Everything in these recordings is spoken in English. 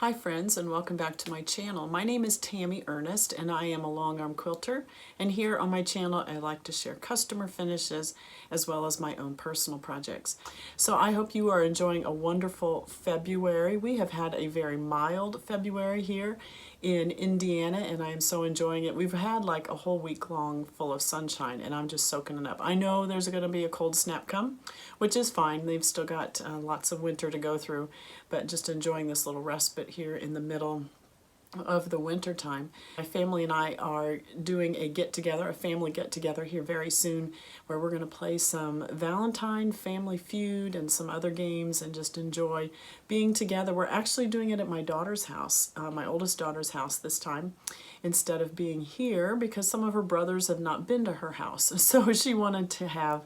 Hi friends, and welcome back to my channel. My name is Tammy Ernest and I am a long arm quilter, and here on my channel I like to share customer finishes as well as my own personal projects. So I hope you are enjoying a wonderful February. We have had a very mild February here in Indiana and I am so enjoying it. We've had like a whole week long full of sunshine and I'm just soaking it up. I know there's going to be a cold snap come, which is fine. They've still got lots of winter to go through, but just enjoying this little respite here in the middle of the winter time. My family and I are doing a get-together, a family get-together here very soon, where we're going to play some Valentine Family Feud and some other games and just enjoy being together. We're actually doing it at my daughter's house, my oldest daughter's house this time, instead of being here because some of her brothers have not been to her house. So she wanted to have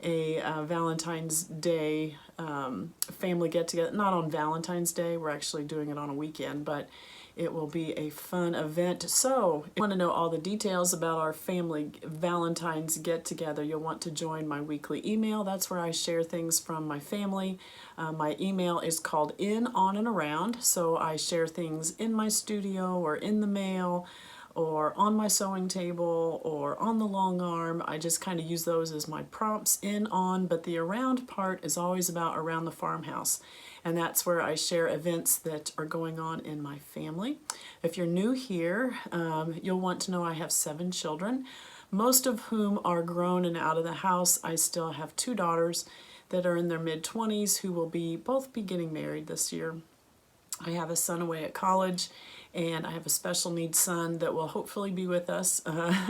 a Valentine's Day family get-together. Not on Valentine's Day, we're actually doing it on a weekend, but it will be a fun event. So if you want to know all the details about our family Valentine's get-together, you'll want to join my weekly email. That's where I share things from my family. My email is called In, On, and Around, so I share things in my studio or in the mail, or on my sewing table, or on the long arm. I just kind of use those as my prompts, in, on, but the around part is always about around the farmhouse. And that's where I share events that are going on in my family. If you're new here, you'll want to know I have 7 children, most of whom are grown and out of the house. I still have 2 daughters that are in their mid-20s who will both be getting married this year. I have a son away at college, and I have a special needs son that will hopefully be with us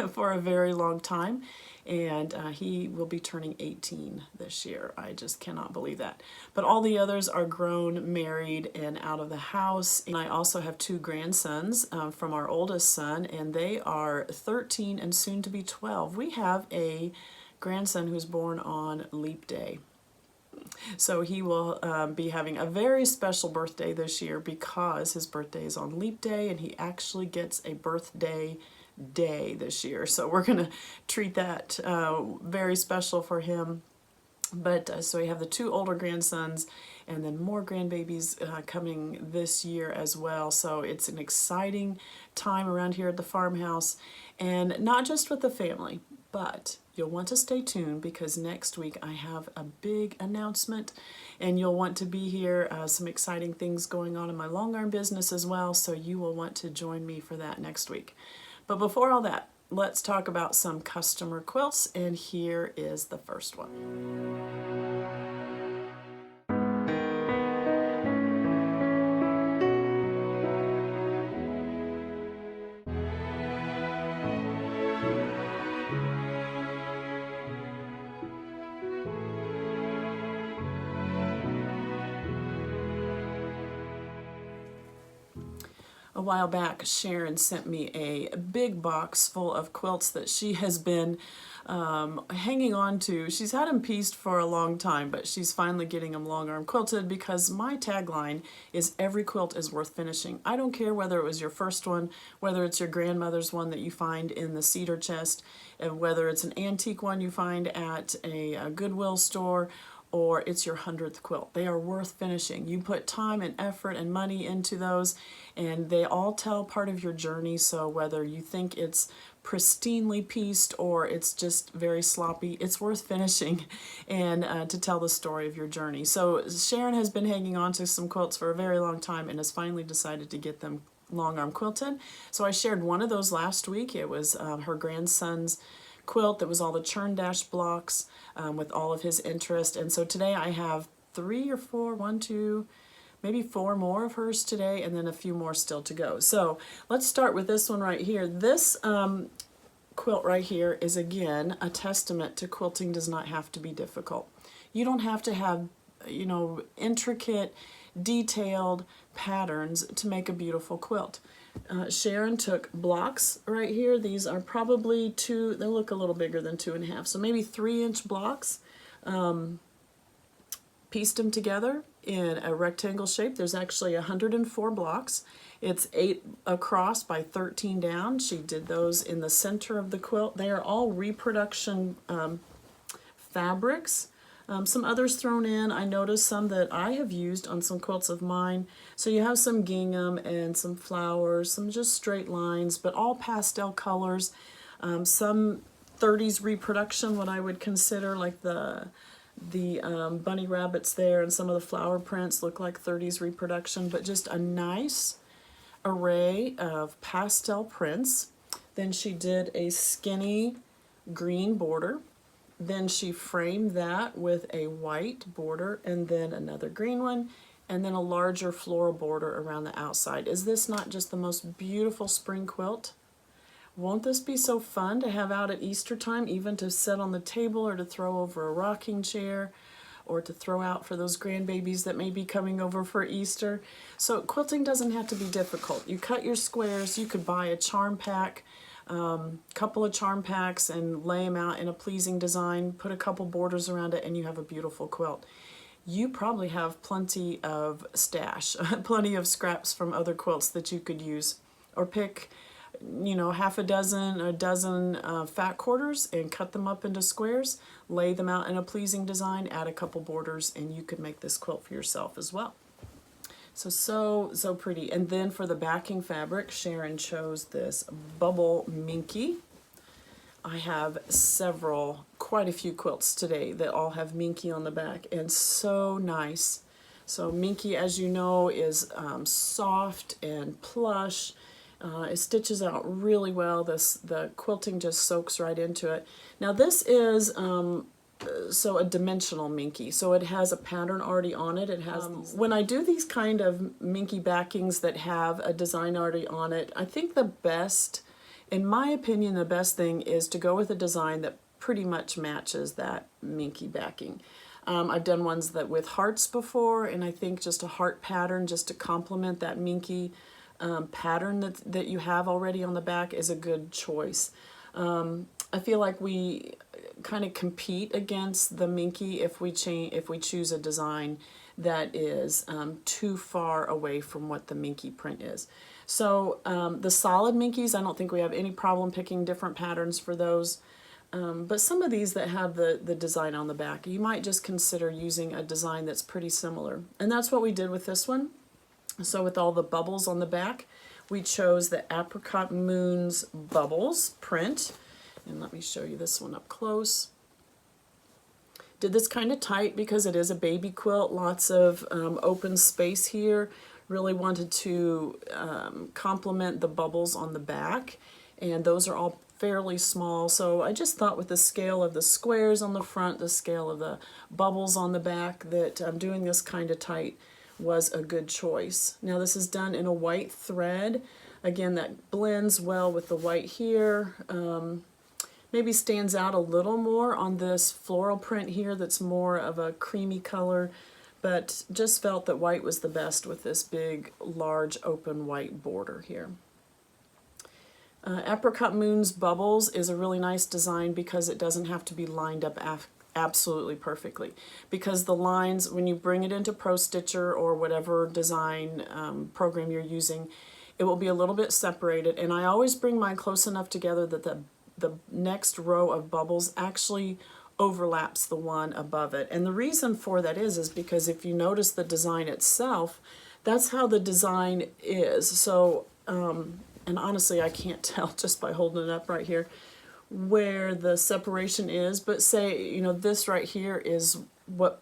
for a very long time, and he will be turning 18 this year. I just cannot believe that. But all the others are grown, married, and out of the house. And I also have 2 grandsons from our oldest son, and they are 13 and soon to be 12. We have a grandson who's born on Leap Day. So he will be having a very special birthday this year because his birthday is on Leap Day and he actually gets a birthday day this year. So we're going to treat that very special for him. But so we have the 2 older grandsons and then more grandbabies coming this year as well. So it's an exciting time around here at the farmhouse, and not just with the family, but you'll want to stay tuned because next week I have a big announcement and you'll want to be here. Some exciting things going on in my long arm business as well, so you will want to join me for that next week. But before all that, let's talk about some customer quilts, and here is the first one. A while back, Sharon sent me a big box full of quilts that she has been hanging on to. She's had them pieced for a long time, but she's finally getting them long arm quilted because my tagline is every quilt is worth finishing. I don't care whether it was your first one, whether it's your grandmother's one that you find in the cedar chest, and whether it's an antique one you find at a Goodwill store, or it's your 100th quilt. They are worth finishing. You put time and effort and money into those, and they all tell part of your journey. So whether you think it's pristinely pieced or it's just very sloppy, it's worth finishing and to tell the story of your journey. So Sharon has been hanging on to some quilts for a very long time and has finally decided to get them long arm quilted. So I shared one of those last week. It was her grandson's quilt that was all the churn dash blocks with all of his interest. And so today I have 3 or 4, 1, 2, maybe 4 more of hers today, and then a few more still to go. So let's start with this one right here. This quilt right here is again a testament to quilting does not have to be difficult. You don't have to have, you know, intricate, detailed patterns to make a beautiful quilt. Sharon took blocks right here. These are probably they look a little bigger than 2.5, so maybe 3-inch blocks. Pieced them together in a rectangle shape. There's actually 104 blocks. It's 8 across by 13 down. She did those in the center of the quilt. They are all reproduction fabrics. Some others thrown in. I noticed some that I have used on some quilts of mine. So you have some gingham and some flowers, some just straight lines, but all pastel colors. Some 30s reproduction, what I would consider, like the bunny rabbits there, and some of the flower prints look like 30s reproduction, but just a nice array of pastel prints. Then she did a skinny green border. Then she framed that with a white border, and then another green one, and then a larger floral border around the outside. Is this not just the most beautiful spring quilt? Won't this be so fun to have out at Easter time, even to sit on the table or to throw over a rocking chair, or to throw out for those grandbabies that may be coming over for Easter? So quilting doesn't have to be difficult. You cut your squares, you could buy a charm pack, couple of charm packs, and lay them out in a pleasing design, put a couple borders around it, and you have a beautiful quilt. You probably have plenty of stash, plenty of scraps from other quilts that you could use, or pick, you know, half a dozen, a dozen fat quarters and cut them up into squares, lay them out in a pleasing design, add a couple borders, and you could make this quilt for yourself as well. So pretty. And then for the backing fabric, Sharon chose this bubble minky. I have quite a few quilts today that all have minky on the back, and so nice. So minky, as you know, is soft and plush. It stitches out really well. The quilting just soaks right into it. Now this is a dimensional minky, so it has a pattern already on it. It has when I do these kind of minky backings that have a design already on it, I think the best, in my opinion, the best thing is to go with a design that pretty much matches that minky backing. I've done ones that with hearts before, and I think just a heart pattern just to complement that minky pattern that you have already on the back is a good choice. I feel like we kind of compete against the minky if we choose a design that is too far away from what the minky print is. So the solid minkies, I don't think we have any problem picking different patterns for those. But some of these that have the design on the back, you might just consider using a design that's pretty similar. And that's what we did with this one. So with all the bubbles on the back, we chose the Apricot Moons Bubbles print. And let me show you this one up close. Did this kind of tight because it is a baby quilt, lots of open space here. Really wanted to complement the bubbles on the back, and those are all fairly small. So I just thought with the scale of the squares on the front, the scale of the bubbles on the back, that doing this kind of tight was a good choice. Now this is done in a white thread. Again, that blends well with the white here. Maybe stands out a little more on this floral print here that's more of a creamy color, but just felt that white was the best with this big, large, open white border here. Apricot Moons Bubbles is a really nice design because it doesn't have to be lined up absolutely perfectly, because the lines, when you bring it into Pro Stitcher or whatever design program you're using, it will be a little bit separated, and I always bring mine close enough together that the next row of bubbles actually overlaps the one above it. And the reason for that is because if you notice the design itself, that's how the design is. So and honestly, I can't tell just by holding it up right here where the separation is, but say, you know, this right here is what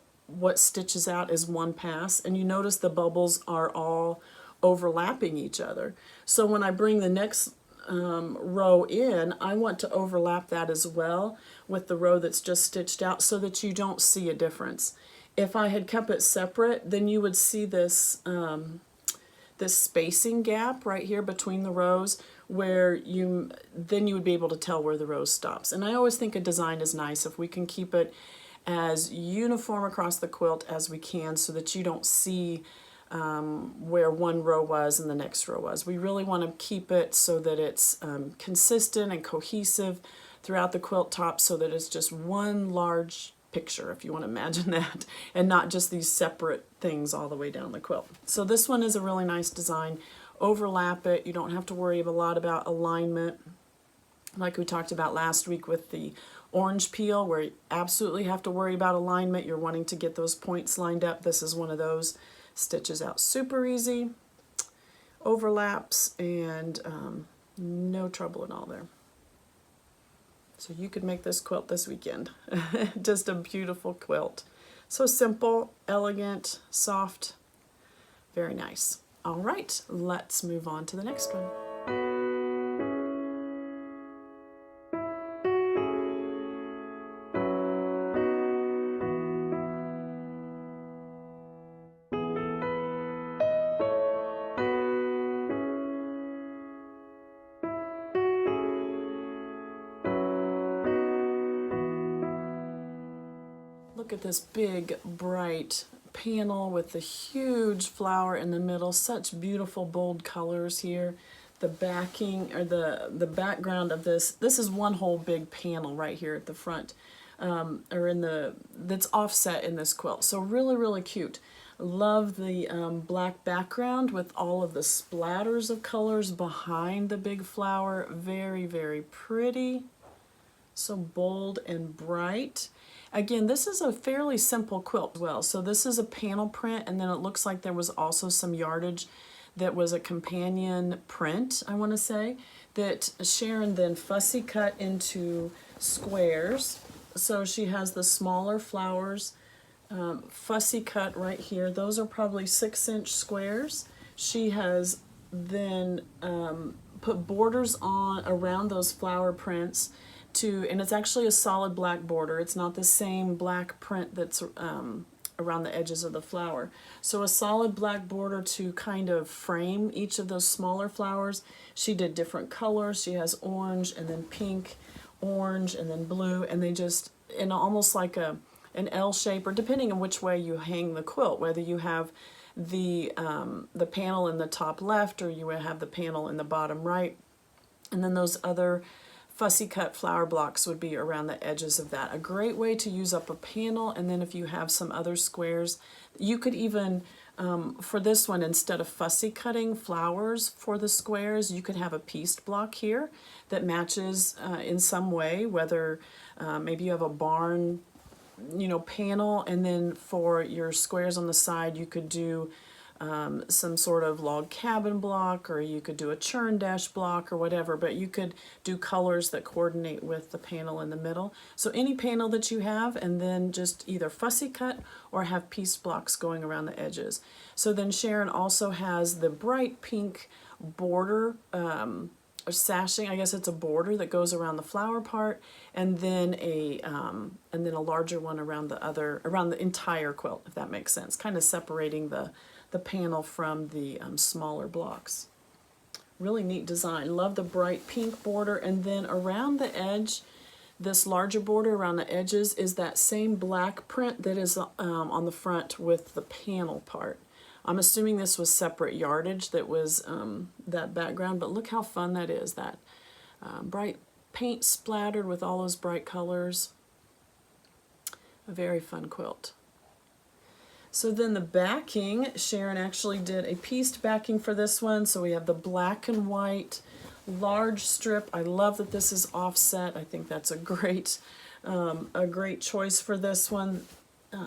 stitches out is one pass, and you notice the bubbles are all overlapping each other. So when I bring the next row in, I want to overlap that as well with the row that's just stitched out so that you don't see a difference. If I had kept it separate, then you would see this this spacing gap right here between the rows, where you would be able to tell where the row stops. And I always think a design is nice if we can keep it as uniform across the quilt as we can, so that you don't see where one row was and the next row was. We really want to keep it so that it's consistent and cohesive throughout the quilt top, so that it's just one large picture, if you want to imagine that, and not just these separate things all the way down the quilt. So this one is a really nice design. Overlap it. You don't have to worry a lot about alignment. like we talked about last week with the orange peel, where you absolutely have to worry about alignment. You're wanting to get those points lined up. This is one of those. Stitches out super easy, overlaps, and no trouble at all there. So you could make this quilt this weekend. Just a beautiful quilt. So simple, elegant, soft, very nice. All right, let's move on to the next one. Look at this big, bright panel with the huge flower in the middle. Such beautiful, bold colors here. The backing, or the background of this is one whole big panel right here at the front, or in the, that's offset in this quilt. So really, really cute. Love the black background with all of the splatters of colors behind the big flower. Very, very pretty. So bold and bright. Again, this is a fairly simple quilt as well. So this is a panel print, and then it looks like there was also some yardage that was a companion print, I want to say, that Sharon then fussy cut into squares. So she has the smaller flowers fussy cut right here. Those are probably 6-inch squares. She has then put borders on around those flower prints and it's actually a solid black border. It's not the same black print that's around the edges of the flower. So a solid black border to kind of frame each of those smaller flowers. She did different colors. She has orange and then pink, orange and then blue, and they just, in almost like an L shape, or depending on which way you hang the quilt, whether you have the panel in the top left or you have the panel in the bottom right, and then those other fussy cut flower blocks would be around the edges of that. A great way to use up a panel, and then if you have some other squares, you could even, for this one, instead of fussy cutting flowers for the squares, you could have a pieced block here that matches in some way, whether maybe you have a barn, panel, and then for your squares on the side, you could do some sort of log cabin block, or you could do a churn dash block or whatever, but you could do colors that coordinate with the panel in the middle. So any panel that you have, and then just either fussy cut or have piece blocks going around the edges. So then Sharon also has the bright pink border, or sashing, I guess it's a border that goes around the flower part, and then a larger one around the entire quilt, if that makes sense, kind of separating the panel from the smaller blocks. Really neat design. Love the bright pink border, and then around the edge, this larger border around the edges is that same black print that is on the front with the panel part. I'm assuming this was separate yardage that was that background, but look how fun that is, that bright paint splattered with all those bright colors. A very fun quilt. So then the backing, Sharon actually did a pieced backing for this one. So we have the black and white large strip. I love that this is offset. I think that's a great choice for this one.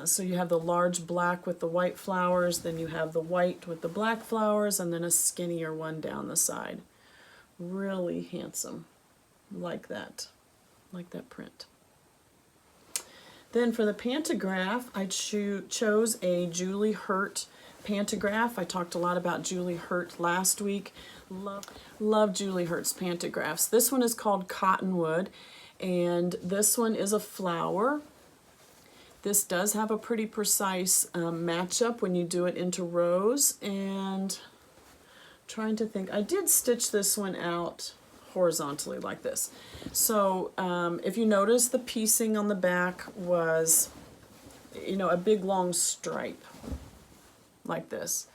So you have the large black with the white flowers, then you have the white with the black flowers, and then a skinnier one down the side. Really handsome. Like that print. Then for the pantograph, I chose a Julie Hurt pantograph. I talked a lot about Julie Hurt last week. Love Julie Hurt's pantographs. This one is called Cottonwood, and this one is a flower. This does have a pretty precise matchup when you do it into rows, and I'm trying to think. I did stitch this one out horizontally like this. So if you notice, the piecing on the back was, a big long stripe like this.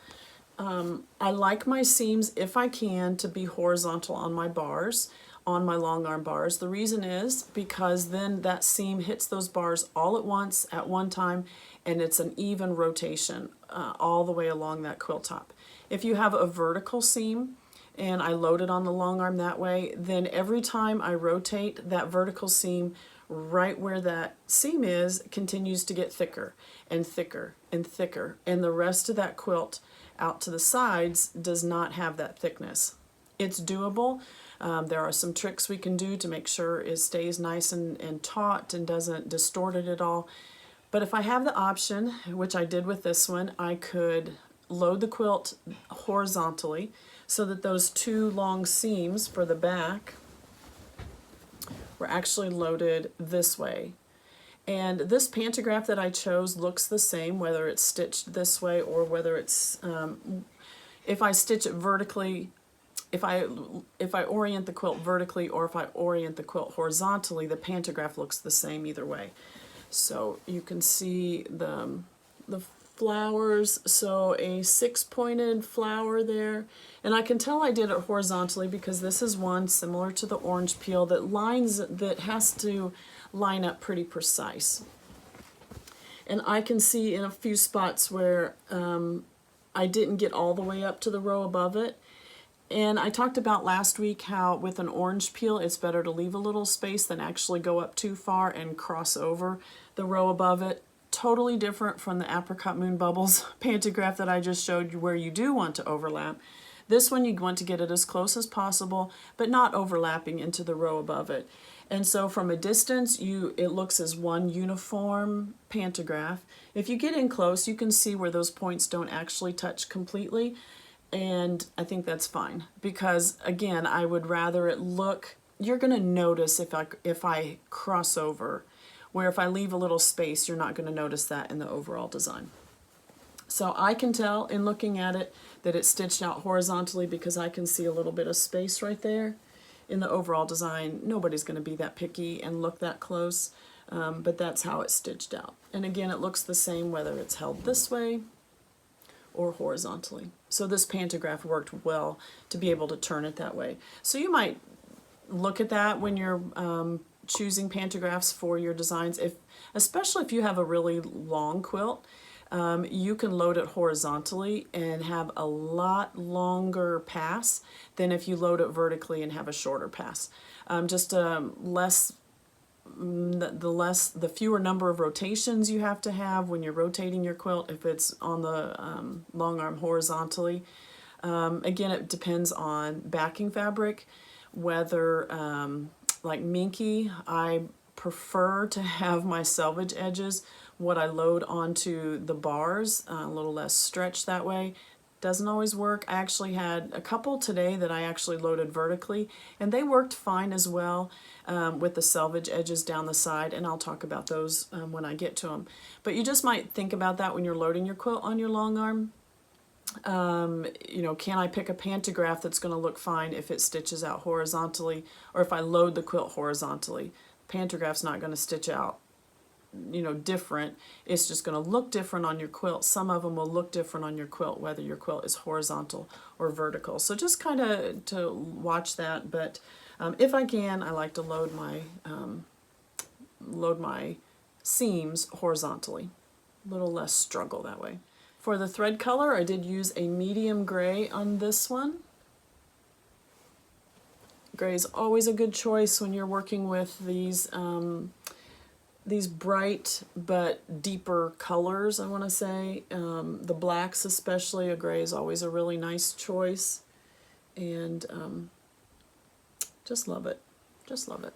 I like my seams, if I can, to be horizontal on my bars, on my long arm bars. The reason is because then that seam hits those bars all at once at one time, and it's an even rotation all the way along that quilt top. If you have a vertical seam, and I load it on the long arm that way, then every time I rotate, that vertical seam right where that seam is continues to get thicker and thicker and thicker, and the rest of that quilt out to the sides does not have that thickness. It's doable. There are some tricks we can do to make sure it stays nice and taut and doesn't distort it at all. But if I have the option, which I did with this one, I could load the quilt horizontally so that those two long seams for the back were actually loaded this way. And this pantograph that I chose looks the same whether it's stitched this way or whether it's, if I stitch it vertically, if I orient the quilt vertically or if I orient the quilt horizontally, the pantograph looks the same either way. So you can see the flowers, so a 6-pointed flower there, and I can tell I did it horizontally because this is one similar to the orange peel that has to line up pretty precise. And I can see in a few spots where I didn't get all the way up to the row above it. And I talked about last week how with an orange peel it's better to leave a little space than actually go up too far and cross over the row above it. Totally different from the Apricot Moon Bubbles pantograph that I just showed you where you do want to overlap. This one you want to get it as close as possible but not overlapping into the row above it. And so from a distance it looks as one uniform pantograph. If you get in close you can see where those points don't actually touch completely. And I think that's fine because again I would rather it look, you're going to notice if I cross over, where if I leave a little space you're not going to notice that in the overall design. So I can tell in looking at it that it's stitched out horizontally because I can see a little bit of space right there. In the overall design nobody's going to be that picky and look that close, but that's how it's stitched out. And again it looks the same whether it's held this way or horizontally. So this pantograph worked well to be able to turn it that way. So you might look at that when you're choosing pantographs for your designs, especially if you have a really long quilt. You can load it horizontally and have a lot longer pass than if you load it vertically and have a shorter pass. The fewer number of rotations you have to have when you're rotating your quilt if it's on the long arm horizontally. Again, it depends on backing fabric, whether like minky, I prefer to have my selvage edges what I load onto the bars, a little less stretch that way. Doesn't always work. I actually had a couple today that I actually loaded vertically and they worked fine as well with the selvage edges down the side, and I'll talk about those when I get to them. But you just might think about that when you're loading your quilt on your long arm. You know, can I pick a pantograph that's going to look fine if it stitches out horizontally, or if I load the quilt horizontally? Pantograph's not going to stitch out, you know, different. It's just going to look different on your quilt. Some of them will look different on your quilt whether your quilt is horizontal or vertical. So just kind of to watch that. But if I can, I like to load my seams horizontally. A little less struggle that way. For the thread color, I did use a medium gray on this one. Gray is always a good choice when you're working with these bright but deeper colors, I want to say. The blacks especially, a gray is always a really nice choice. And just love it. Just love it.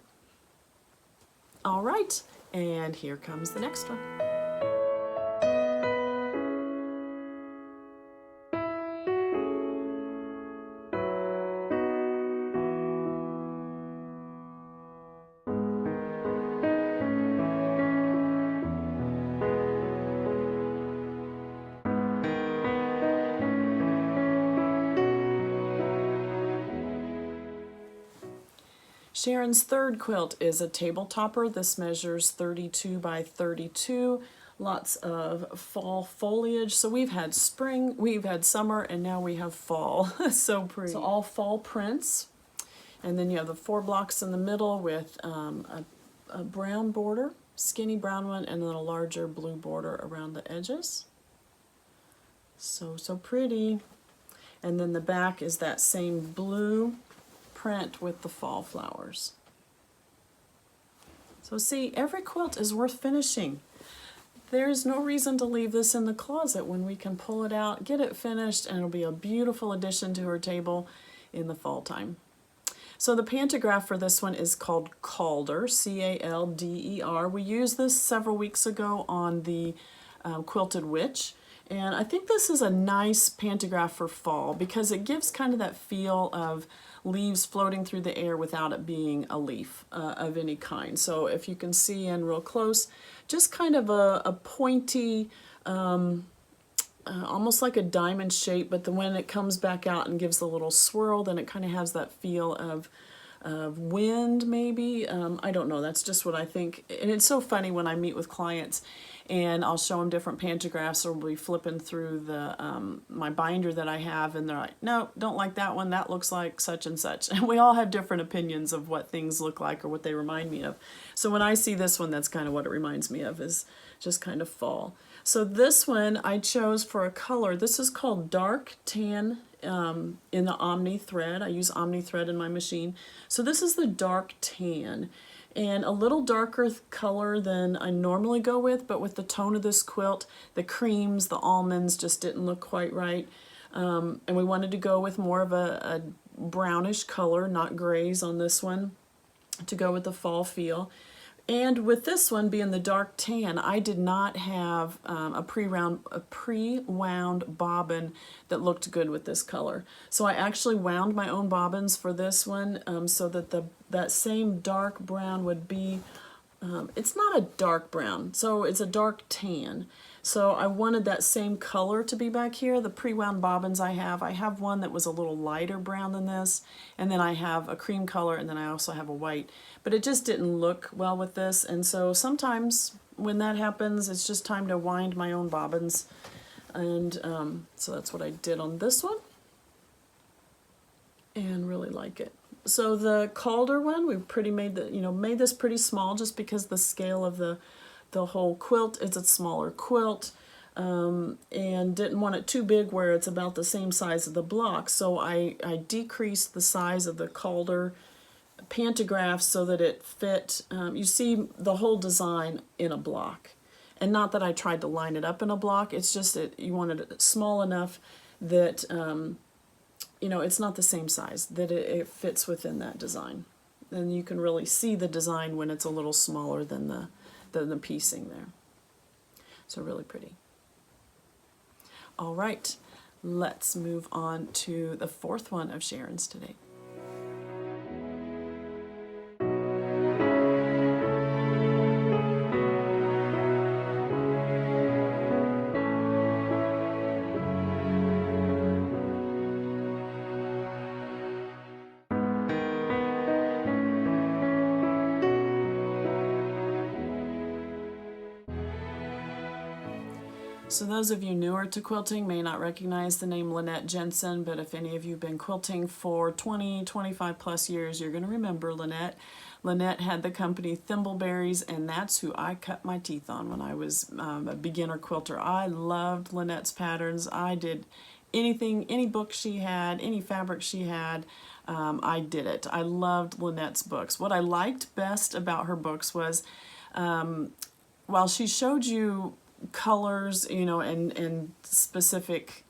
All right, and here comes the next one. Sharon's third quilt is a tabletopper. This measures 32 by 32. Lots of fall foliage. So we've had spring, we've had summer, and now we have fall. So pretty. So all fall prints. And then you have the 4 blocks in the middle with a brown border, skinny brown one, and then a larger blue border around the edges. So pretty. And then the back is that same blue print with the fall flowers. So see, every quilt is worth finishing. There's no reason to leave this in the closet when we can pull it out, get it finished, and it'll be a beautiful addition to her table in the fall time. So the pantograph for this one is called Calder, C-A-L-D-E-R. We used this several weeks ago on the Quilted Witch. And I think this is a nice pantograph for fall because it gives kind of that feel of leaves floating through the air without it being a leaf of any kind. So if you can see in real close, just kind of a pointy, almost like a diamond shape, but then when it comes back out and gives the little swirl, then it kind of has that feel of wind maybe. I don't know, that's just what I think. And it's so funny when I meet with clients and I'll show them different pantographs, or we'll be flipping through the my binder that I have, and they're like, no, don't like that one, that looks like such and such. And we all have different opinions of what things look like or what they remind me of. So when I see this one, that's kind of what it reminds me of, is just kind of fall. So this one I chose for a color. This is called Dark Tan in the Omni thread. I use Omni thread in my machine. So this is the Dark Tan, and a little darker color than I normally go with, but with the tone of this quilt, the creams, the almonds just didn't look quite right. And we wanted to go with more of a brownish color, not grays on this one, to go with the fall feel. And with this one being the dark tan, I did not have a pre-wound bobbin that looked good with this color. So I actually wound my own bobbins for this one so that that same dark brown would be, it's not a dark brown, so it's a dark tan. So I wanted that same color to be back here. The pre-wound bobbins I have one that was a little lighter brown than this, and then I have a cream color, and then I also have a white. But it just didn't look well with this, and so sometimes when that happens, it's just time to wind my own bobbins. And so that's what I did on this one, and really like it. So the Calder one, we made this pretty small just because the scale of the whole quilt is a smaller quilt, and didn't want it too big where it's about the same size of the block. So I decreased the size of the Calder pantograph so that it fit, you see the whole design in a block. And not that I tried to line it up in a block, it's just that you wanted it small enough that, it's not the same size, that it fits within that design. And you can really see the design when it's a little smaller than the piecing there. So really pretty. All right, let's move on to the fourth one of Sharon's today. So those of you newer to quilting may not recognize the name Lynette Jensen, but if any of you have been quilting for 20, 25 plus years, you're going to remember Lynette. Lynette had the company Thimbleberries, and that's who I cut my teeth on when I was a beginner quilter. I loved Lynette's patterns. I did anything, any book she had, any fabric she had, I did it. I loved Lynette's books. What I liked best about her books was while she showed you colors, and specific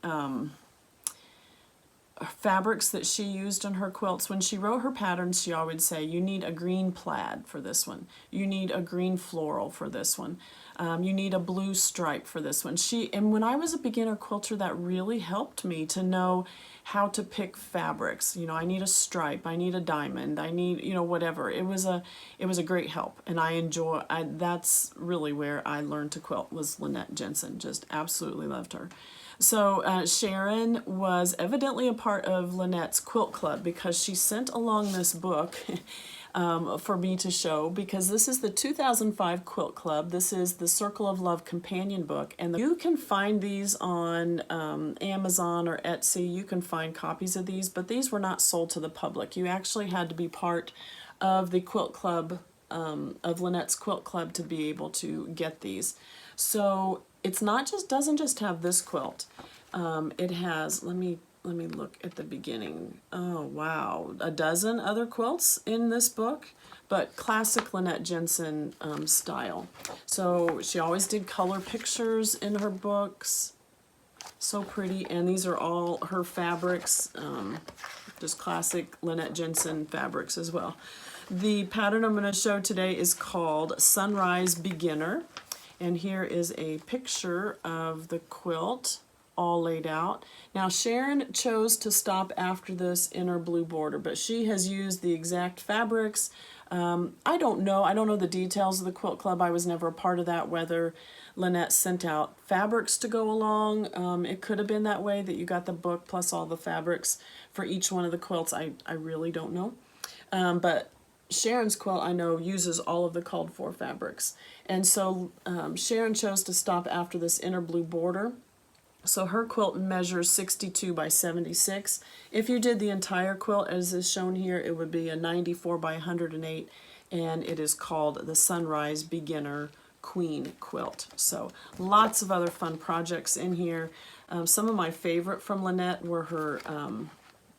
fabrics that she used in her quilts, when she wrote her patterns, she always say, you need a green plaid for this one, you need a green floral for this one, you need a blue stripe for this one. And when I was a beginner quilter, that really helped me to know how to pick fabrics. I need a stripe, I need a diamond, I need, whatever. It was a great help, and that's really where I learned to quilt, was Lynette Jensen. Just absolutely loved her. So Sharon was evidently a part of Lynette's quilt club, because she sent along this book for me to show, because this is the 2005 Quilt Club. This is the Circle of Love companion book, and you can find these on Amazon or Etsy. You can find copies of these, but these were not sold to the public. You actually had to be part of the quilt club, of Lynette's quilt club, to be able to get these. So it's not just, doesn't just have this quilt. It has, let me let me look at the beginning. Oh, wow. A dozen other quilts in this book, but classic Lynette Jensen style. So she always did color pictures in her books. So pretty. And these are all her fabrics, just classic Lynette Jensen fabrics as well. The pattern I'm going to show today is called Sunrise Beginner. And here is a picture of the quilt all laid out. Now Sharon chose to stop after this inner blue border, but she has used the exact fabrics. I don't know the details of the quilt club. I was never a part of that, whether Lynette sent out fabrics to go along. It could have been that way, that you got the book plus all the fabrics for each one of the quilts. I really don't know. But Sharon's quilt, I know, uses all of the called for fabrics. And so Sharon chose to stop after this inner blue border. So her quilt measures 62 by 76. If you did the entire quilt as is shown here, it would be a 94 by 108, and it is called the Sunrise Beginner Queen Quilt. So lots of other fun projects in here. Some of my favorite from Lynette were her,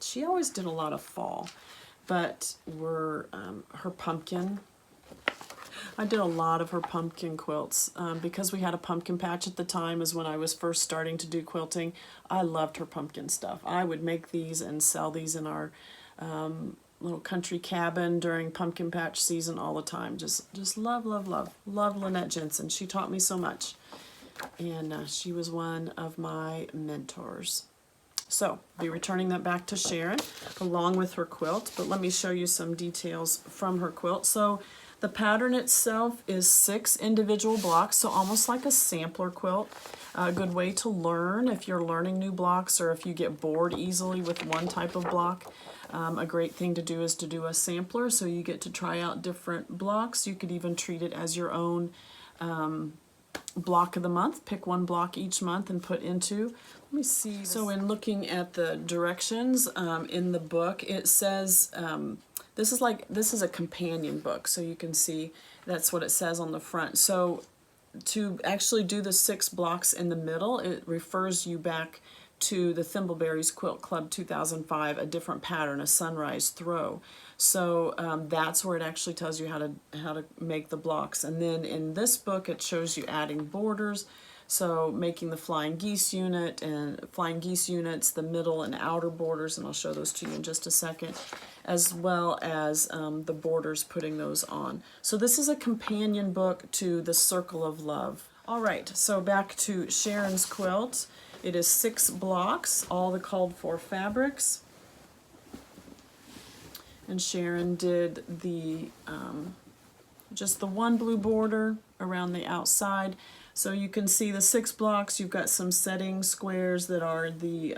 she always did a lot of fall, but were her pumpkin. I did a lot of her pumpkin quilts because we had a pumpkin patch at the time, is when I was first starting to do quilting. I loved her pumpkin stuff. I would make these and sell these in our little country cabin during pumpkin patch season all the time. Just love, love, love. Love Lynette Jensen. She taught me so much. And she was one of my mentors. So, I'll be returning that back to Sharon along with her quilt, but let me show you some details from her quilt. So, the pattern itself is 6 individual blocks, so almost like a sampler quilt. A good way to learn if you're learning new blocks or if you get bored easily with one type of block. A great thing to do is to do a sampler, so you get to try out different blocks. You could even treat it as your own block of the month. Pick one block each month and put into. Let me see. So in looking at the directions in the book, it says this is a companion book, so you can see that's what it says on the front. So to actually do the 6 blocks in the middle, it refers you back to the Thimbleberries Quilt Club 2005, a different pattern, a sunrise throw. So that's where it actually tells you how to make the blocks. And then in this book, it shows you adding borders. So making the flying geese unit and flying geese units, the middle and outer borders, and I'll show those to you in just a second, as well as the borders, putting those on. So this is a companion book to the Circle of Love. All right, so back to Sharon's quilt. It is 6 blocks, all the called for fabrics. And Sharon did the just the one blue border around the outside. So you can see the 6 blocks. You've got some setting squares that are the,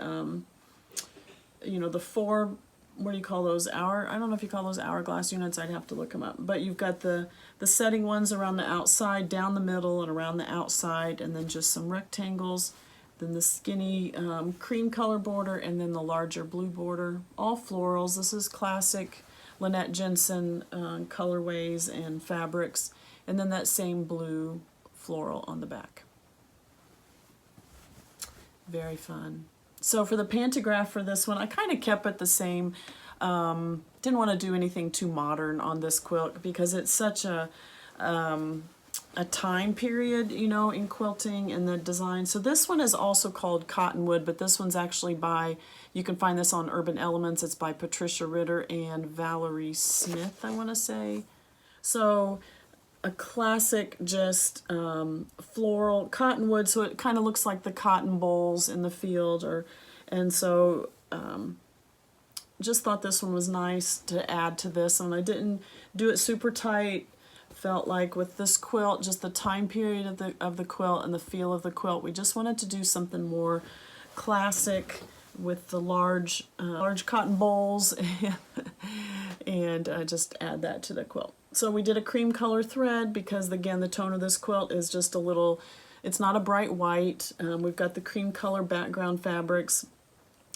the 4, what do you call those? I don't know if you call those hourglass units. I'd have to look them up. But you've got the setting ones around the outside, down the middle, and around the outside, and then just some rectangles. Then the skinny cream color border, and then the larger blue border. All florals. This is classic Lynette Jensen colorways and fabrics. And then that same blue floral on the back. Very fun. So for the pantograph for this one, I kind of kept it the same. Didn't want to do anything too modern on this quilt because it's such a time period, in quilting and the design. So this one is also called Cottonwood, but this one's actually you can find this on Urban Elements. It's by Patricia Ritter and Valerie Smith, I want to say. So a classic, just floral cottonwood, so it kind of looks like the cotton bolls in the field, and so just thought this one was nice to add to this, and I didn't do it super tight. Felt like with this quilt, just the time period of the quilt and the feel of the quilt, we just wanted to do something more classic with the large cotton bowls and just add that to the quilt. So we did a cream color thread because, again, the tone of this quilt is just a little, it's not a bright white. We've got the cream color background fabrics.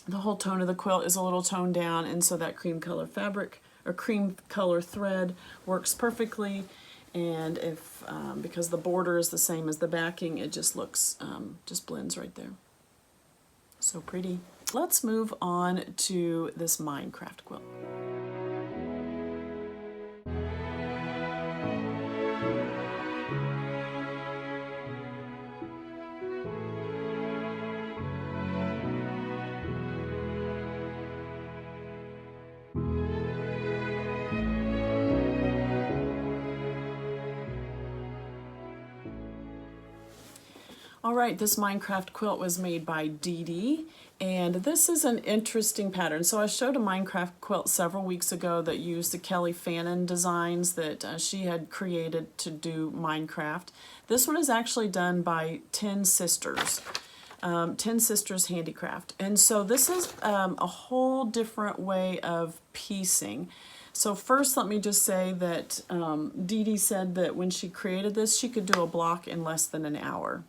The whole tone of the quilt is a little toned down, and so that cream color fabric or cream color thread works perfectly. And if because the border is the same as the backing, it just looks just blends right there. So pretty. let's move on to this Minecraft quilt. All right, this Minecraft quilt was made by DeeDee, and this is an interesting pattern. So I showed a Minecraft quilt several weeks ago that used the Kelly Fannin designs that she had created to do Minecraft. This one is actually done by 10 Sisters. 10 Sisters Handicraft. And so this is a whole different way of piecing. So first, let me just say that DeeDee said that when she created this, she could do a block in less than an hour.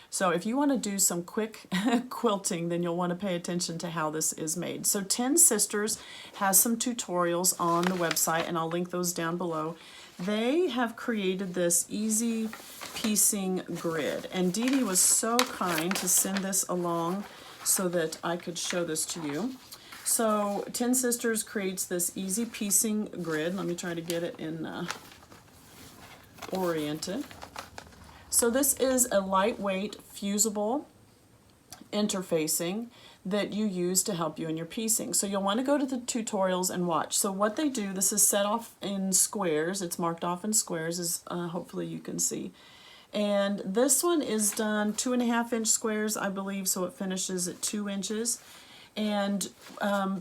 So if you want to do some quick quilting, then you'll want to pay attention to how this is made. So 10 Sisters has some tutorials on the website, and I'll link those down below. They have created this easy piecing grid, and DeeDee was so kind to send this along so that I could show this to you. So 10 Sisters creates this easy piecing grid. Let me try to get it in oriented. So this is a lightweight, fusible interfacing that you use to help you in your piecing. So you'll want to go to the tutorials and watch. So what they do, this is set off in squares. It's marked off in squares, as hopefully you can see. And this one is done 2.5-inch squares, I believe, so it finishes at 2 inches. And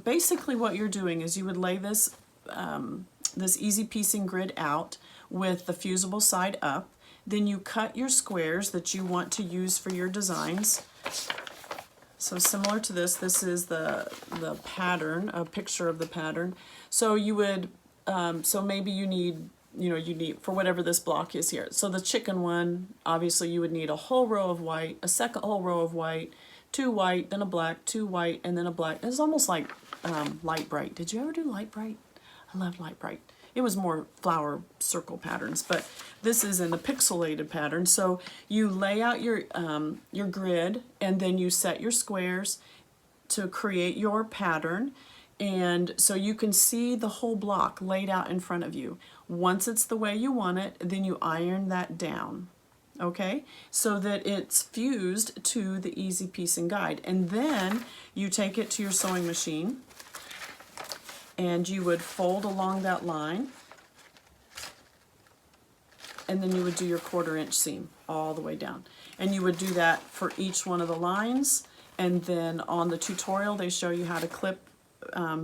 basically what you're doing is you would lay this, this easy piecing grid out with the fusible side up. Then you cut your squares that you want to use for your designs. So similar to this, this is the pattern, a picture of the pattern. So you would, so maybe you need, you need, for whatever this block is here. So the chicken one, obviously you would need a whole row of white, a second whole row of white, 2 white, then a black, 2 white, and then a black. It's almost like light bright. Did you ever do light bright? I love light bright. It was more flower circle patterns, but this is in the pixelated pattern. So you lay out your grid, and then you set your squares to create your pattern. And so you can see the whole block laid out in front of you. Once it's the way you want it, then you iron that down, okay? So that it's fused to the easy piecing guide. And then you take it to your sewing machine, and you would fold along that line, and then you would do your 1/4-inch seam all the way down. And you would do that for each one of the lines, and then on the tutorial they show you how to clip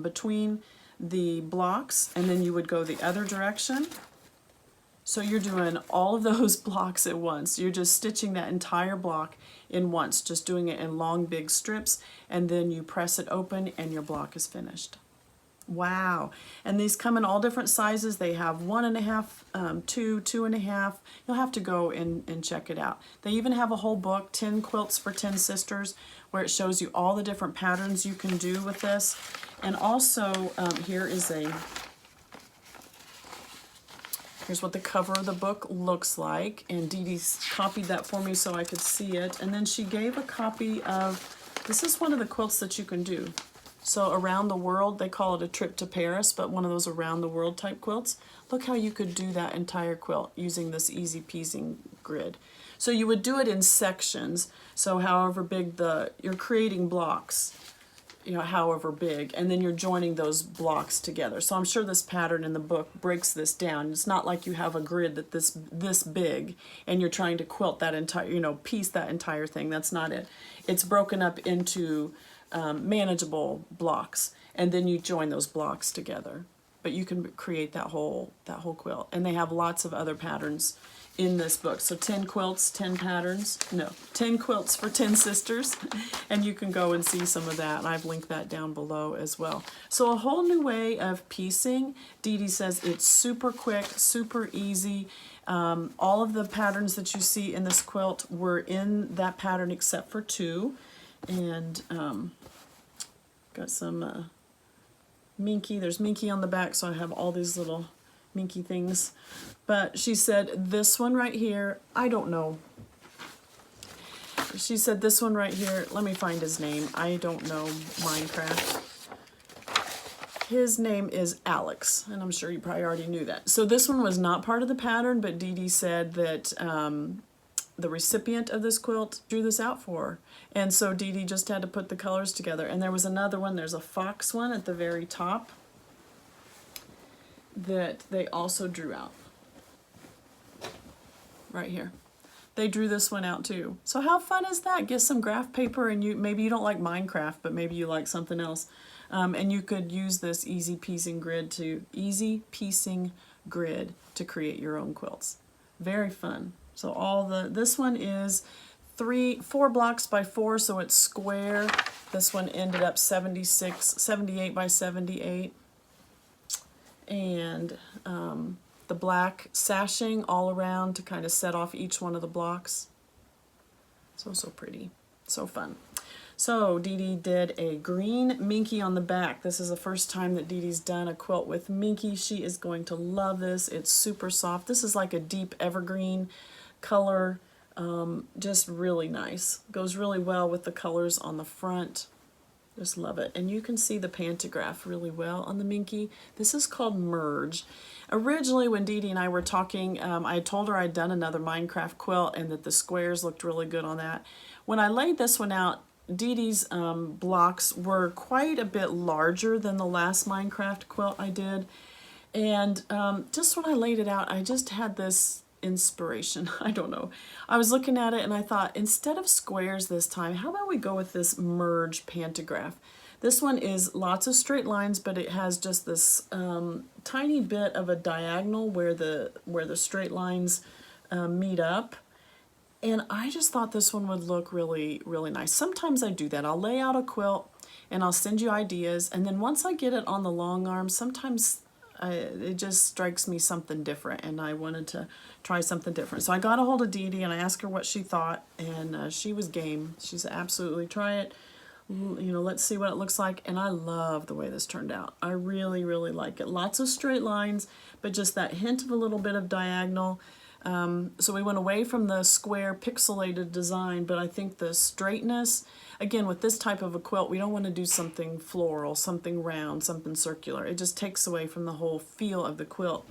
between the blocks, and then you would go the other direction. So you're doing all of those blocks at once. You're just stitching that entire block in once, just doing it in long big strips, and then you press it open and your block is finished. Wow. And these come in all different sizes. They have 1.5, 2, 2.5. You'll have to go and check it out. They even have a whole book, 10 Quilts for 10 Sisters, where it shows you all the different patterns you can do with this. And also, here's what the cover of the book looks like. And DeeDee copied that for me so I could see it. And then she gave a copy of, this is one of the quilts that you can do. So around the world, they call it a trip to Paris, but one of those around the world type quilts. Look how you could do that entire quilt using this easy piecing grid. So you would do it in sections. So however big you're creating blocks, however big, and then you're joining those blocks together. So I'm sure this pattern in the book breaks this down. It's not like you have a grid that this big and you're trying to quilt that entire, piece that entire thing. That's not it. It's broken up into manageable blocks, and then you join those blocks together. But you can create that whole quilt, and they have lots of other patterns in this book. So 10 quilts, 10 patterns, no, 10 quilts for 10 sisters, and you can go and see some of that, and I've linked that down below as well. So a whole new way of piecing. DeeDee says it's super quick, super easy. All of the patterns that you see in this quilt were in that pattern except for 2. And got some minky. There's minky on the back, so I have all these little minky things. But she said this one right here, I don't know. she said this one right here, let me find his name. I don't know Minecraft. His name is Alex, and I'm sure you probably already knew that. So this one was not part of the pattern, but DeeDee said that the recipient of this quilt drew this out for her. And so DeeDee just had to put the colors together. And there was another one, there's a fox one at the very top that they also drew out. Right here. They drew this one out too. So how fun is that? Get some graph paper, and maybe you don't like Minecraft, but maybe you like something else. And you could use this easy piecing grid to create your own quilts. Very fun. So this one is 4 blocks by 4, so it's square. This one ended up 78 by 78. And the black sashing all around to kind of set off each one of the blocks. So pretty, so fun. So DeeDee did a green minky on the back. This is the first time that DeeDee's done a quilt with minky. She is going to love this. It's super soft. This is like a deep evergreen color, just really nice. Goes really well with the colors on the front. Just love it. And you can see the pantograph really well on the minky. This is called Merge. Originally, when DeeDee and I were talking, I told her I'd done another Minecraft quilt and that the squares looked really good on that. When I laid this one out, DeeDee's blocks were quite a bit larger than the last Minecraft quilt I did. And just when I laid it out, I just had this inspiration. I don't know. I was looking at it and I thought, instead of squares this time, how about we go with this Merge pantograph? This one is lots of straight lines, but it has just this tiny bit of a diagonal where the straight lines meet up. And I just thought this one would look really, really nice. Sometimes I do that. I'll lay out a quilt and I'll send you ideas. And then once I get it on the long arm, sometimes it just strikes me something different. And I wanted to try something different. So I got a hold of DeeDee and I asked her what she thought. And she was game. She said, absolutely, try it. You know, let's see what it looks like. And I love the way this turned out. I really, really like it. Lots of straight lines, but just that hint of a little bit of diagonal. So we went away from the square pixelated design, but I think the straightness, again, with this type of a quilt, we don't want to do something floral, something round, something circular. It just takes away from the whole feel of the quilt.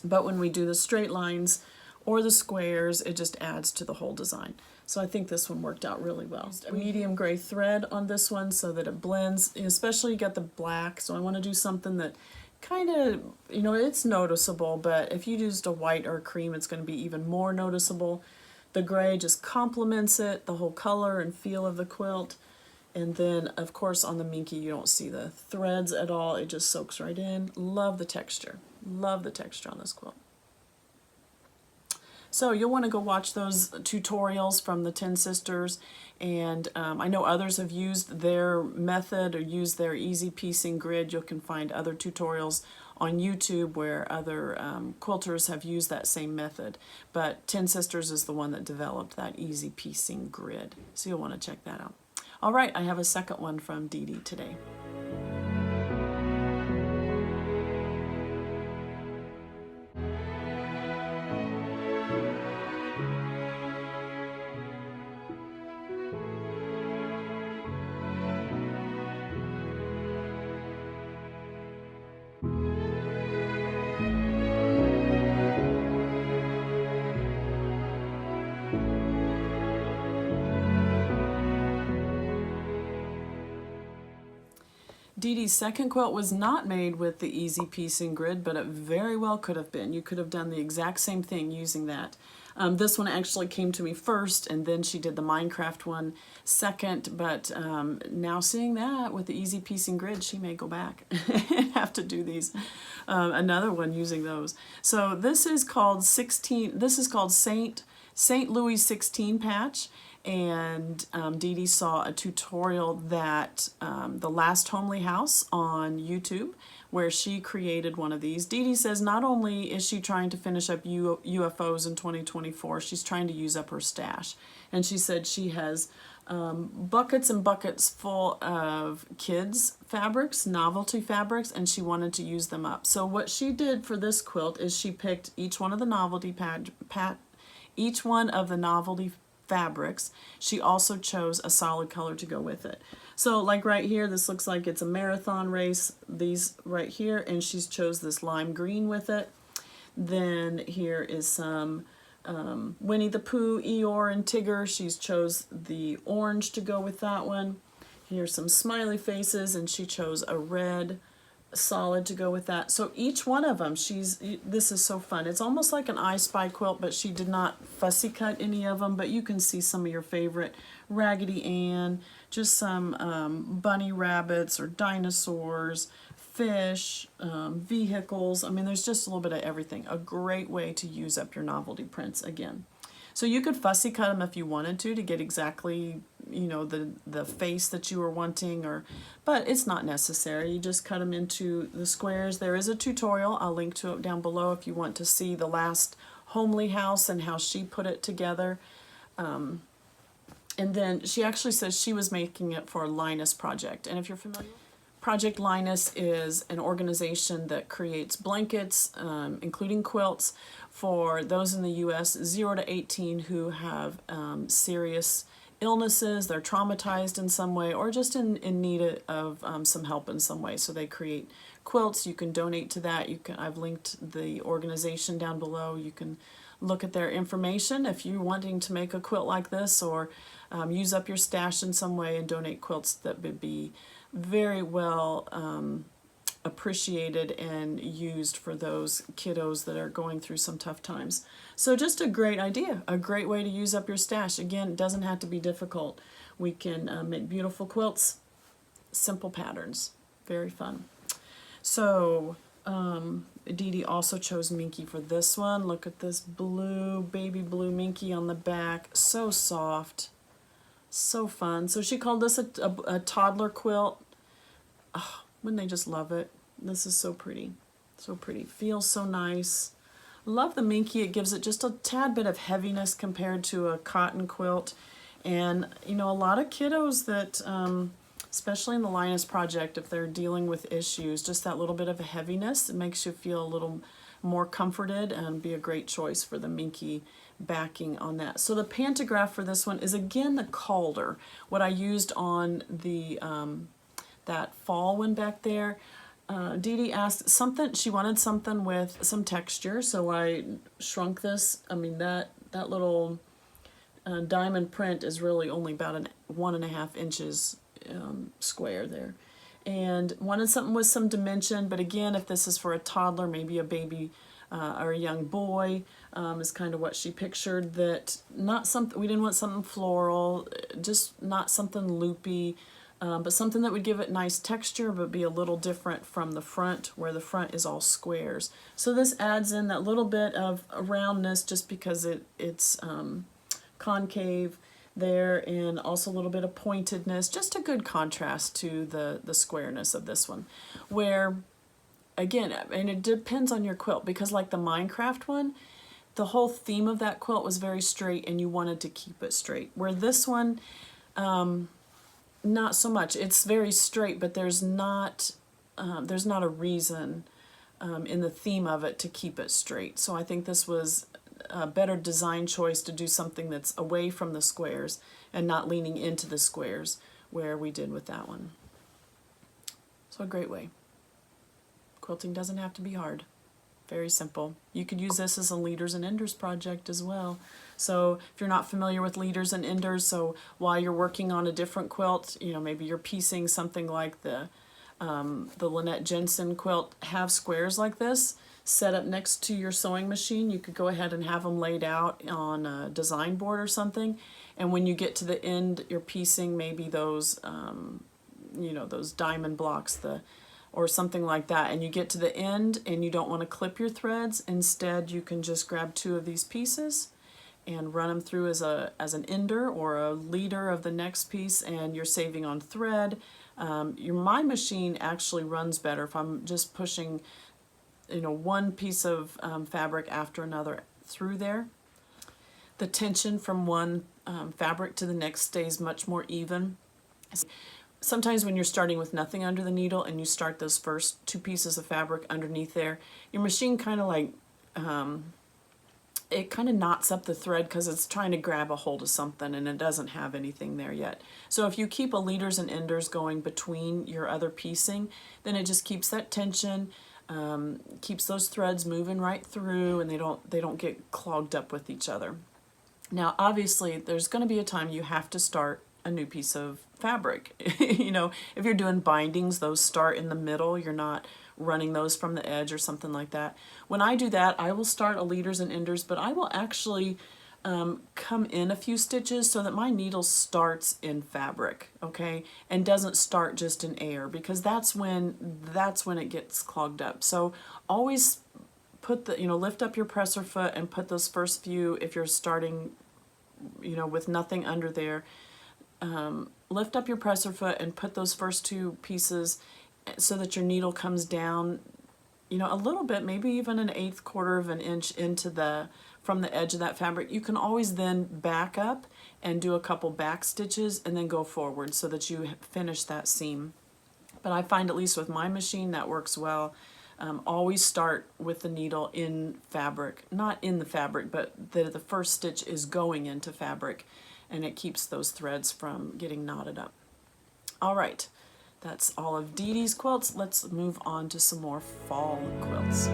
But when we do the straight lines or the squares, it just adds to the whole design. So I think this one worked out really well. A medium gray thread on this one so that it blends, especially you got the black. So I want to do something that kind of, you know, it's noticeable, but if you used a white or a cream, it's going to be even more noticeable. The gray just complements it, the whole color and feel of the quilt. And then, of course, on the minky, you don't see the threads at all. It just soaks right in. Love the texture. Love the texture on this quilt. So you'll want to go watch those tutorials from the 10 Sisters. And I know others have used their method or used their easy piecing grid. You can find other tutorials on YouTube where other quilters have used that same method. But 10 Sisters is the one that developed that easy piecing grid. So you'll want to check that out. All right, I have a second one from DeeDee today. DeeDee's second quilt was not made with the easy piecing grid, but it very well could have been. You could have done the exact same thing using that. This one actually came to me first, and then she did the Minecraft one second, but now seeing that with the easy piecing grid, she may go back and have to do these, another one using those. So this is called St. Louis 16 patch. And DeeDee saw a tutorial that the Last Homely House on YouTube where she created one of these. DeeDee says not only is she trying to finish up UFOs in 2024, she's trying to use up her stash. And she said she has buckets and buckets full of kids' fabrics, novelty fabrics, and she wanted to use them up. So what she did for this quilt is she picked each one of the novelty fabrics. She also chose a solid color to go with it. So like right here, this looks like it's a marathon race, these right here, and she's chose this lime green with it. Then here is some Winnie the Pooh, Eeyore, and Tigger. She's chose the orange to go with that one. Here's some smiley faces, and she chose a red solid to go with that. So each one of them, this is so fun. It's almost like an I Spy quilt, but she did not fussy cut any of them, but you can see some of your favorite Raggedy Ann, just some bunny rabbits or dinosaurs, fish, vehicles. I mean, there's just a little bit of everything. A great way to use up your novelty prints again. So you could fussy cut them if you wanted to get exactly, you know, the face that you were wanting, but it's not necessary. You just cut them into the squares. There is a tutorial. I'll link to it down below if you want to see the last homely house and how she put it together. And then she actually says she was making it for a Linus project. And if you're familiar, Project Linus is an organization that creates blankets, including quilts, for those in the U.S. 0 to 18 who have serious illnesses, they're traumatized in some way, or just in need of some help in some way. So they create quilts. You can donate to that. I've linked the organization down below. You can look at their information if you're wanting to make a quilt like this, or use up your stash in some way and donate quilts that would be very well appreciated and used for those kiddos that are going through some tough times. So just a great idea, a great way to use up your stash. Again, it doesn't have to be difficult. We can make beautiful quilts, simple patterns, very fun. So DeeDee also chose Minky for this one. Look at this blue, baby blue Minky on the back, so soft, so fun. So she called this a toddler quilt. Oh, wouldn't they just love it? This is so pretty, so pretty. Feels so nice. Love the Minky. It gives it just a tad bit of heaviness compared to a cotton quilt. And, you know, a lot of kiddos that, especially in the Linus project, if they're dealing with issues, just that little bit of a heaviness, it makes you feel a little more comforted, and be a great choice for the Minky backing on that. So the pantograph for this one is again the Calder, what I used on the that fall one back there. DeeDee asked something, she wanted something with some texture, so I shrunk this. I mean, that little diamond print is really only about 1.5 inches square there, and wanted something with some dimension. But again, if this is for a toddler, maybe a baby or a young boy, is kind of what she pictured. That not something, we didn't want something floral, just not something loopy, but something that would give it nice texture but be a little different from the front, where the front is all squares. So this adds in that little bit of roundness just because it's concave there, and also a little bit of pointedness, just a good contrast to the squareness of this one. Where again, and it depends on your quilt, because like the Minecraft one, the whole theme of that quilt was very straight and you wanted to keep it straight, where this one not so much. It's very straight, but there's not a reason in the theme of it to keep it straight. So I think this was a better design choice to do something that's away from the squares and not leaning into the squares, where we did with that one. So a great way. Quilting doesn't have to be hard. Very simple. You could use this as a leaders and enders project as well. So if you're not familiar with leaders and enders, so while you're working on a different quilt, you know, maybe you're piecing something like the Lynette Jensen quilt, have squares like this set up next to your sewing machine. You could go ahead and have them laid out on a design board or something. And when you get to the end, you're piecing maybe those, you know, those diamond blocks, or something like that, and you get to the end and you don't want to clip your threads. Instead, you can just grab 2 of these pieces and run them through as an ender or a leader of the next piece, and you're saving on thread. My machine actually runs better if I'm just pushing, you know, one piece of fabric after another through there. The tension from one fabric to the next stays much more even. Sometimes when you're starting with nothing under the needle and you start those first 2 pieces of fabric underneath there, your machine kind of like it kind of knots up the thread because it's trying to grab a hold of something and it doesn't have anything there yet. So if you keep a leaders and enders going between your other piecing, then it just keeps that tension, keeps those threads moving right through, and they don't get clogged up with each other. Now, obviously, there's going to be a time you have to start a new piece of fabric. You know, if you're doing bindings, those start in the middle. You're not running those from the edge or something like that. When I do that, I will start a leaders and enders, but I will actually come in a few stitches so that my needle starts in fabric, okay, and doesn't start just in air, because that's when it gets clogged up. So always put the, lift up your presser foot and put those first few, if you're starting, with nothing under there, lift up your presser foot and put those first two pieces so that your needle comes down, a little bit, maybe even an 1/8 of an inch from the edge of that fabric. You can always then back up and do a couple back stitches and then go forward so that you finish that seam. But I find, at least with my machine, that works well. Always start with the needle in fabric, not in the fabric, but the first stitch is going into fabric, and it keeps those threads from getting knotted up. All right, that's all of DeeDee's quilts. Let's move on to some more fall quilts.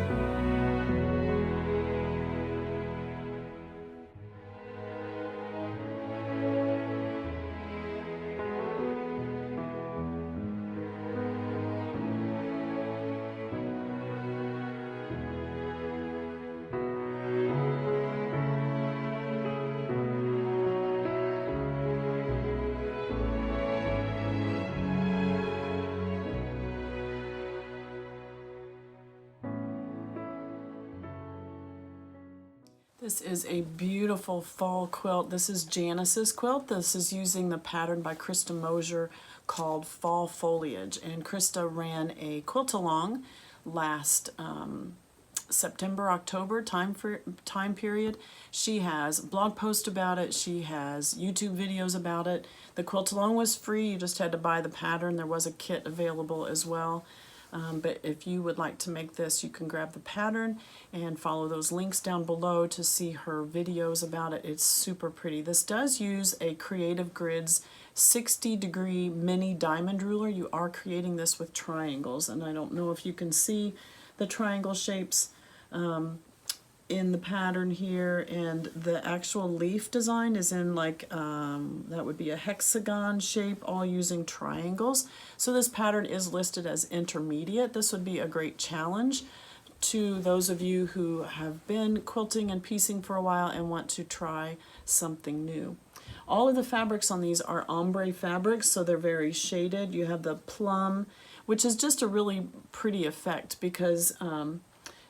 This is a beautiful fall quilt. This is Janice's quilt. This is using the pattern by Krista Moser called Fall Foliage. And Krista ran a quilt along last September, October time period. She has blog posts about it. She has YouTube videos about it. The quilt along was free. You just had to buy the pattern. There was a kit available as well. But if you would like to make this, you can grab the pattern and follow those links down below to see her videos about it. It's super pretty. This does use a Creative Grids 60-degree mini diamond ruler. You are creating this with triangles, and I don't know if you can see the triangle shapes in the pattern here, and the actual leaf design is in like that would be a hexagon shape, all using triangles. So this pattern is listed as intermediate. This would be a great challenge to those of you who have been quilting and piecing for a while and want to try something new. All of the fabrics on these are ombre fabrics, so they're very shaded. You have the plum, which is just a really pretty effect because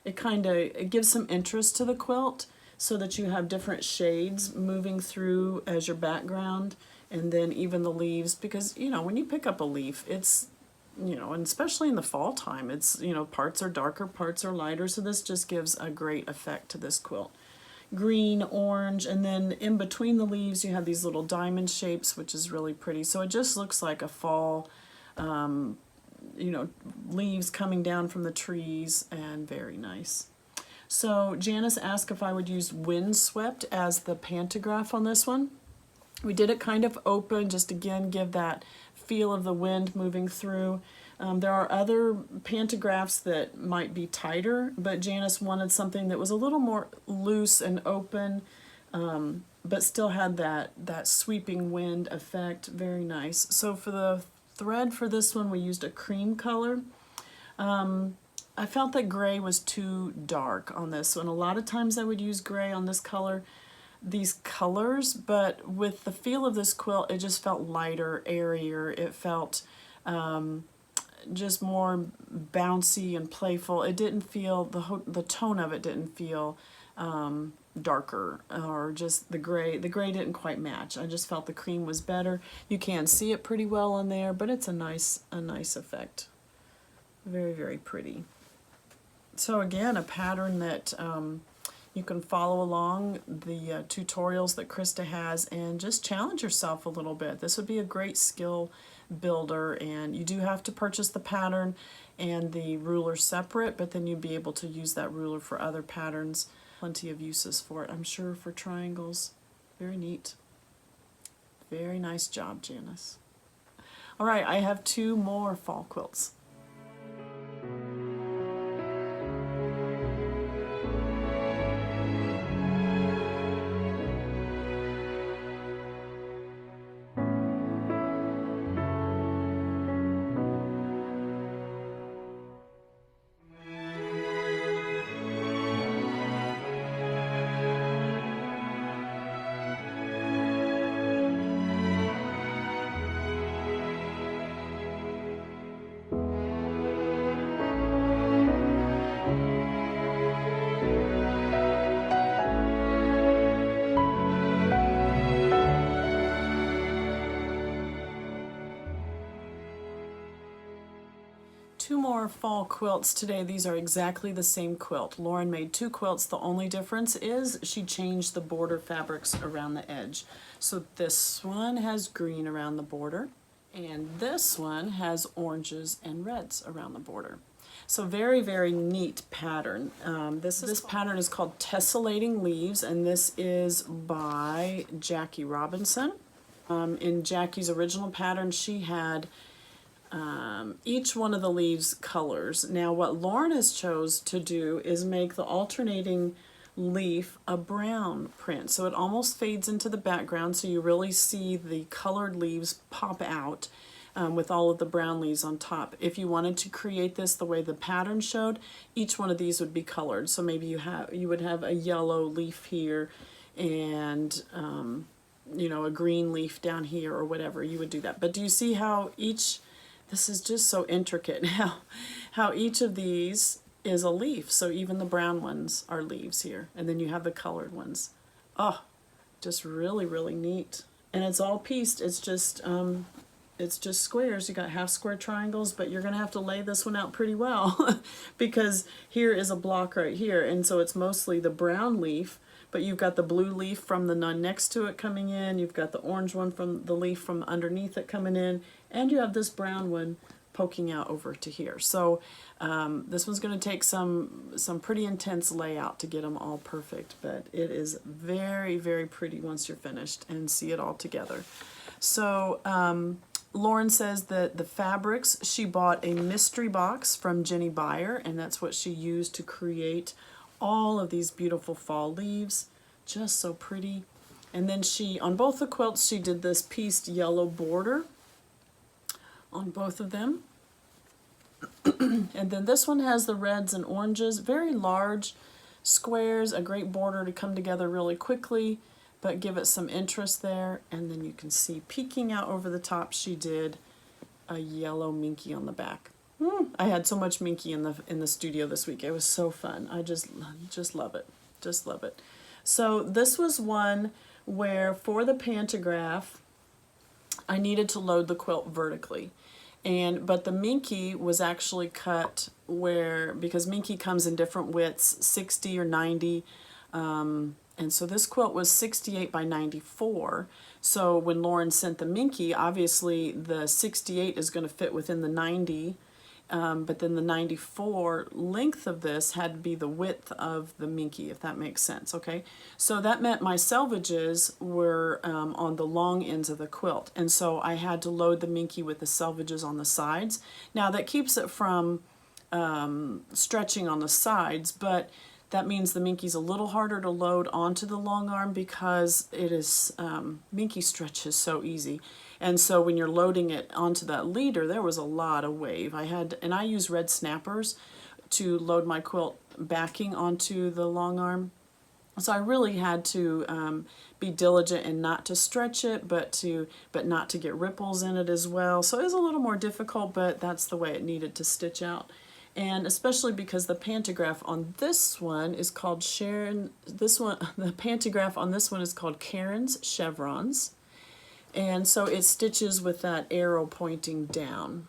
it gives some interest to the quilt so that you have different shades moving through as your background, and then even the leaves, because when you pick up a leaf, it's and especially in the fall time, it's parts are darker, parts are lighter, so this just gives a great effect to this quilt. Green, orange, and then in between the leaves you have these little diamond shapes, which is really pretty. So it just looks like a fall leaves coming down from the trees, and very nice. So Janice asked if I would use windswept as the pantograph on this one. We did it kind of open, just again give that feel of the wind moving through. There are other pantographs that might be tighter, but Janice wanted something that was a little more loose and open, but still had that sweeping wind effect. Very nice. So for the thread for this one, we used a cream color. I felt that gray was too dark on this one. A lot of times I would use gray on these colors, but with the feel of this quilt, it just felt lighter, airier. It felt just more bouncy and playful. It didn't feel, the tone of it didn't feel darker, or just the gray didn't quite match. I just felt the cream was better. You can see it pretty well on there, but it's a nice effect. Very, very pretty. So again, a pattern that you can follow along the tutorials that Krista has and just challenge yourself a little bit. This would be a great skill builder, and you do have to purchase the pattern and the ruler separate, but then you'd be able to use that ruler for other patterns. plenty of uses for it, I'm sure, for triangles. Very neat. Very nice job, Janice. All right, I have 2 more fall quilts. Two more fall quilts today. These are exactly the same quilt. Lauren made 2 quilts. The only difference is she changed the border fabrics around the edge. So this one has green around the border, and this one has oranges and reds around the border. So very, very neat pattern. This pattern is called Tessellating Leaves, and this is by Jackie Robinson. In Jackie's original pattern, she had each one of the leaves colors. Now what Lauren has chose to do is make the alternating leaf a brown print, so it almost fades into the background, so you really see the colored leaves pop out with all of the brown leaves on top. If you wanted to create this the way the pattern showed, each one of these would be colored. So maybe you would have a yellow leaf here and you know, a green leaf down here or whatever. You would do that. But do you see how this is just so intricate, how each of these is a leaf. So even the brown ones are leaves here, and then you have the colored ones. Oh, just really, really neat. And it's all pieced. It's just squares. You got half square triangles, but you're gonna have to lay this one out pretty well because here is a block right here, and so it's mostly the brown leaf, but you've got the blue leaf from the nun next to it coming in, you've got the orange one from the leaf from underneath it coming in, and you have this brown one poking out over to here. So this one's going to take some pretty intense layout to get them all perfect, but it is very, very pretty once you're finished and see it all together. So Lauren says that the fabrics, she bought a mystery box from Jenny Beyer, and that's what she used to create all of these beautiful fall leaves. Just so pretty. And then on both the quilts, she did this pieced yellow border on both of them. And then this one has the reds and oranges, very large squares, a great border to come together really quickly, but give it some interest there. And then you can see peeking out over the top, she did a yellow minky on the back. I had so much minky in the studio this week. It was so fun. I just love it. Just love it. So this was one where for the pantograph, I needed to load the quilt vertically. But the minky was actually cut because minky comes in different widths, 60 or 90. And so this quilt was 68 by 94. So when Lauren sent the minky, obviously the 68 is going to fit within the 90. But then the 94 length of this had to be the width of the minky, if that makes sense, okay? So that meant my selvages were on the long ends of the quilt, and so I had to load the minky with the selvages on the sides. Now that keeps it from stretching on the sides, but that means the minky's a little harder to load onto the long arm because it is, minky stretches so easy. And so when you're loading it onto that leader, there was a lot of wave. And I use red snappers to load my quilt backing onto the long arm. So I really had to be diligent and not to stretch it, but not to get ripples in it as well. So it was a little more difficult, but that's the way it needed to stitch out. And especially because the pantograph on this one is called Sharon. The pantograph on this one is called Karen's Chevrons. And so it stitches with that arrow pointing down.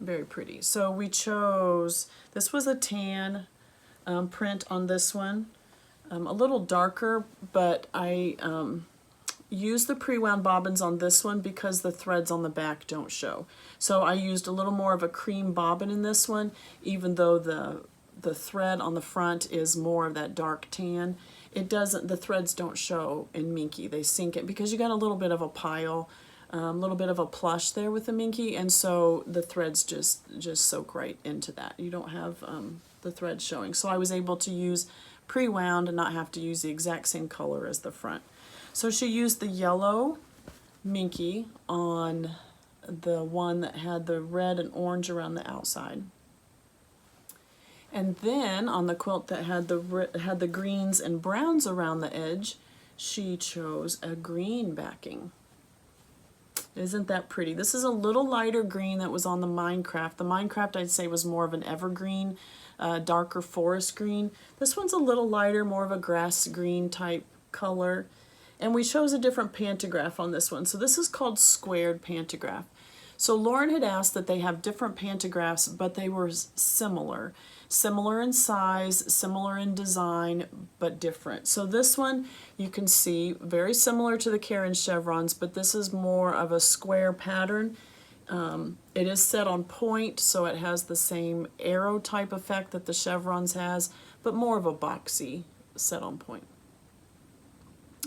Very pretty. So we chose, this was a tan print on this one. A little darker, but I used the pre-wound bobbins on this one because the threads on the back don't show. So I used a little more of a cream bobbin in this one, even though the thread on the front is more of that dark tan. It doesn't, the threads don't show in Minky. They sink it because you got a little bit of a pile, a little bit of a plush there with the Minky, and so the threads just soak right into that. You don't have the threads showing. So I was able to use pre-wound and not have to use the exact same color as the front. So she used the yellow Minky on the one that had the red and orange around the outside. And then on the quilt that had the greens and browns around the edge, she chose a green backing. Isn't that pretty? This is a little lighter green that was on the Minecraft. The Minecraft, I'd say, was more of an evergreen, darker forest green. This one's a little lighter, more of a grass green type color. And we chose a different pantograph on this one. So this is called squared pantograph. So Lauren had asked that they have different pantographs, but they were similar. Similar in size, similar in design, but different. So this one, you can see, very similar to the Karen chevrons, but this is more of a square pattern. It is set on point, so it has the same arrow type effect that the chevrons has, but more of a boxy set on point.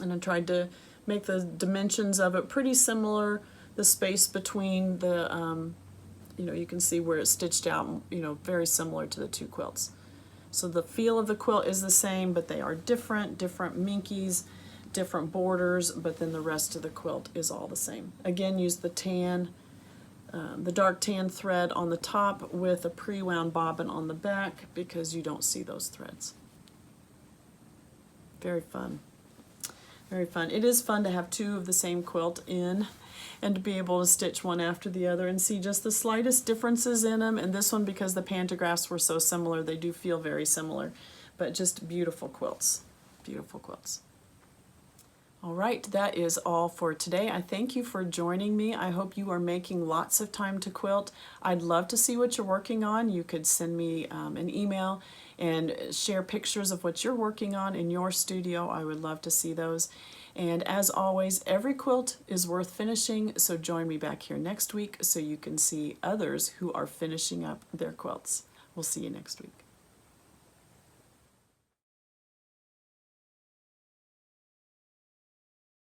And I tried to make the dimensions of it pretty similar. The space between the, you can see where it's stitched out, very similar to the two quilts. So the feel of the quilt is the same, but they are different Minkies, different borders, but then the rest of the quilt is all the same. Again, use the tan, the dark tan thread on the top with a pre-wound bobbin on the back because you don't see those threads. Very fun. Very fun. It is fun to have two of the same quilt in and to be able to stitch one after the other and see just the slightest differences in them. And this one, because the pantographs were so similar, they do feel very similar, but just beautiful quilts. Beautiful quilts. All right, that is all for today. I thank you for joining me. I hope you are making lots of time to quilt. I'd love to see what you're working on. You could send me an email and share pictures of what you're working on in your studio. I would love to see those. And as always, every quilt is worth finishing, so join me back here next week so you can see others who are finishing up their quilts. We'll see you next week.